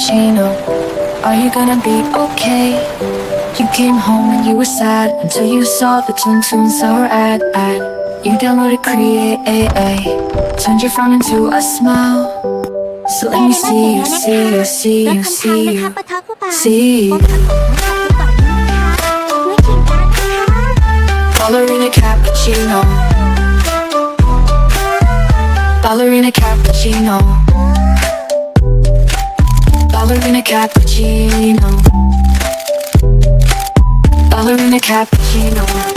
Cappuccino. Are you gonna be okay? You came home and you were sad until you saw the Toon Sour ad. You downloaded Create, turned your frown into a smile. So let me see you, see you, see you, see you, see you. Balerino Cappuccino. Balerina Cappuccino. Balerina Cappuccino. Balerina Cappuccino.